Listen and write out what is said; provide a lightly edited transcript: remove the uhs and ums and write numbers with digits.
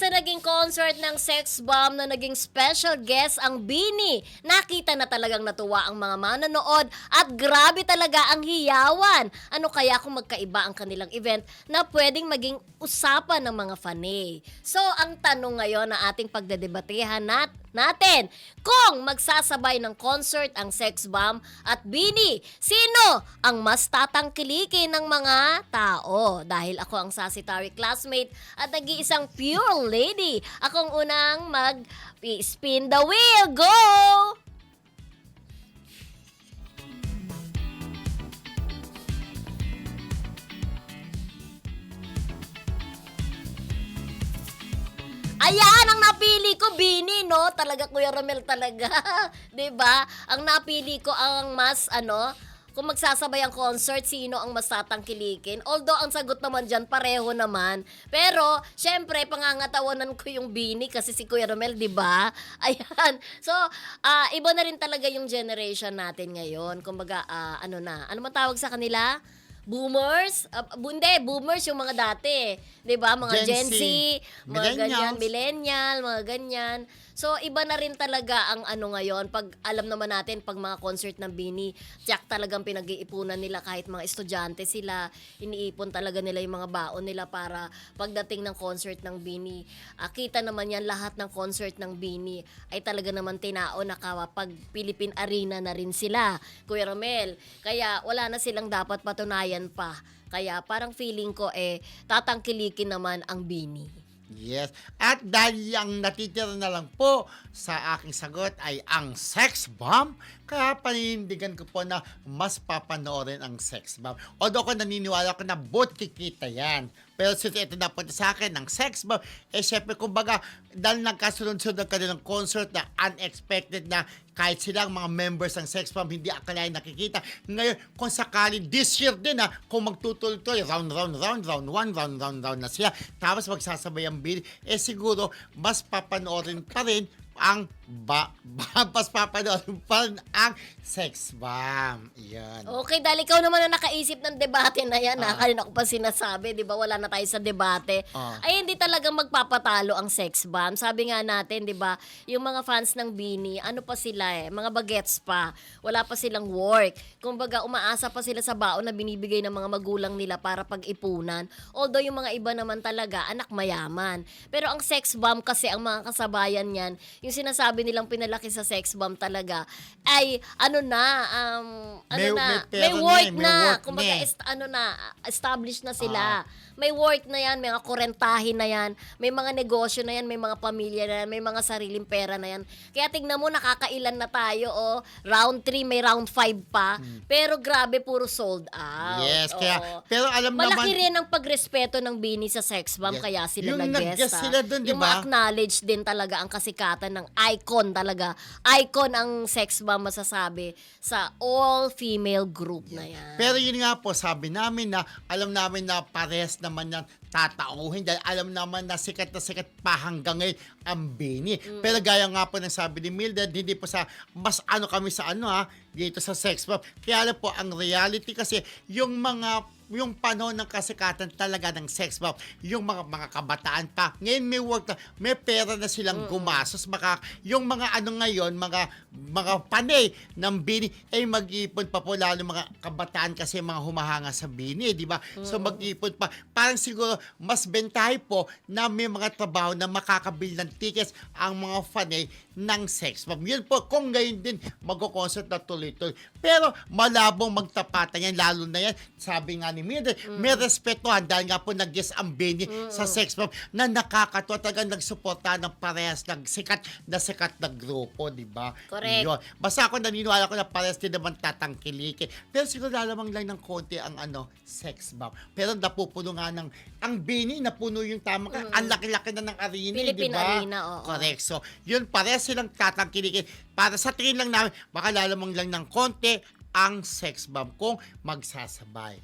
sa naging concert ng Sex Bomb na naging special guest ang BINI, nakita na talagang natuwa ang mga manonood at grabe talaga ang hiyawan. Ano kaya kung magkaiba ang kanilang event na pwedeng maging usapan ng mga fanay? So, ang tanong ngayon na ating pagdedebatehan natin, kung magsasabay ng concert ang Sex Bomb at BINI, sino ang mas tatangkilikin ng mga tao? Dahil ako ang Sassy-Tari classmate at nag-iisang pure lady, akong unang mag-spin the wheel. Go! Ayan, ang napili ko, BINI, no? Talaga, Kuya Romel, talaga. 'Di ba? Ang napili ko ang mas, kung magsasabay ang concert, sino ang mas tatangkilikin? Although, ang sagot naman dyan, pareho naman. Pero, syempre, pangangatawanan ko yung BINI kasi si Kuya Romel, 'di ba? Ayan. So, iba na rin talaga yung generation natin ngayon. Kumbaga, ano man tawag sa kanila? Boomers? Hindi, boomers yung mga dati. 'Di ba? Mga Gen Z, mga ganyan, millennial, mga ganyan. So, iba na rin talaga ang ngayon. Pag alam naman natin, pag mga concert ng BINI, tiyak talagang pinag-iipunan nila kahit mga estudyante sila. Iniipon talaga nila yung mga baon nila para pagdating ng concert ng BINI. Kita naman yan, lahat ng concert ng BINI ay talaga naman tinao na pag Philippine Arena na rin sila, Kuya Romel. Kaya wala na silang dapat patunayan pa. Kaya parang feeling ko tatangkilikin naman ang BINI. Yes. At dahil ang natitira na lang po sa aking sagot ay ang Sex Bomb, kaya panindigan ko po na mas papanoorin ang Sex Bomb. Although ako naniniwala ko na both kikita yan. Pero since ito na po sa akin, ng Sex Bomb, syempre kumbaga, dahil nagkasunod-sunod ang kanilang concert na unexpected na kahit silang mga members ng Sex Bomb, hindi akalain nakikita. Ngayon, kung sakali this year din kung magtutuloy-tuloy, round 1, round na sila, tapos magsasabay ang BINI, siguro, mas papanoorin pa rin ang mas papanoorin pa rin ang Sex Bomb. Yan. Okay, dahil ikaw naman ang nakaisip ng debate na yan. Kanina ko pa sinasabi, di ba, wala na tayo sa debate. Ay, hindi talaga magpapatalo ang Sex Bomb. Sabi nga natin, di ba, yung mga fans ng BINI, ano pa sila mga bagets pa. Wala pa silang work. Kumbaga, umaasa pa sila sa baon na binibigay ng mga magulang nila para pag-ipunan. Although, yung mga iba naman talaga, anak mayaman. Pero ang Sex Bomb kasi, ang mga kasabayan niyan, yung sinasabi nilang pinalaki sa Sex Bomb talaga, ay, may work na. Kumbaga, established na sila. May work na yan, may mga kurentahin na yan, may mga negosyo na yan, may mga pamilya na yan, may mga sariling pera na yan. Kaya tignan mo, nakakailan na tayo, round 3, may round 5 pa. Pero grabe, puro sold out. Yes, kaya, pero alam malaki naman, rin ang pagrespeto ng BINI sa Sex Bomb, kaya sila nag-guest. Sila dun, yung diba? ma-acknowledge din talaga ang kasikatan ng icon talaga. Icon ang Sex Bomb, masasabi, sa all-female group na yan. Pero yun nga po, sabi namin na, alam namin na pares naman yan tatauhin dahil alam naman na sikat pa hanggang ngayon ang BINI. Pero gaya nga po ng sabi ni Mildred, hindi po sa mas kami sa dito sa Sex Bomb. Kaya alam po, ang reality kasi yung panahon ng kasikatan talaga ng Sex Bomb, yung mga kabataan pa. Ngayon may work na, may pera na silang gumasos. Yung mga ngayon, mga panay ng BINI, mag-iipon pa po lalo mga kabataan kasi mga humahanga sa BINI, di ba? So mag-iipon pa. Parang siguro mas bentahe po na may mga trabaho na makakabili ng tickets ang mga fanay ng Sex Bomb. Yun po, kung ngayon din mag-concert na tuloy-tuloy. Pero malabong magtapatan yan, lalo na yan, sabi nga ni Mildred, may respetuhan dahil nga po nag-guest ang BINI sa Sex Bomb na nakakatuwa talagang nagsuporta ng parehas ng sikat na grupo, di ba? Correct. Yun. Basta ako naniniwala ko na parehas din naman tatangkilikin. Pero siguro lalamang lang ng konti ang Sex Bomb. Pero napupuno nga ang BINI, napuno yung tama ka. Ang laki-laki na ng arena, di Philippine ba? Arena, oo. Correct. So, yun, parehas silang tatangkilikin. Para sa tingin lang namin, baka lalamang lang ng konti ang Sex Bomb kung magsasabay.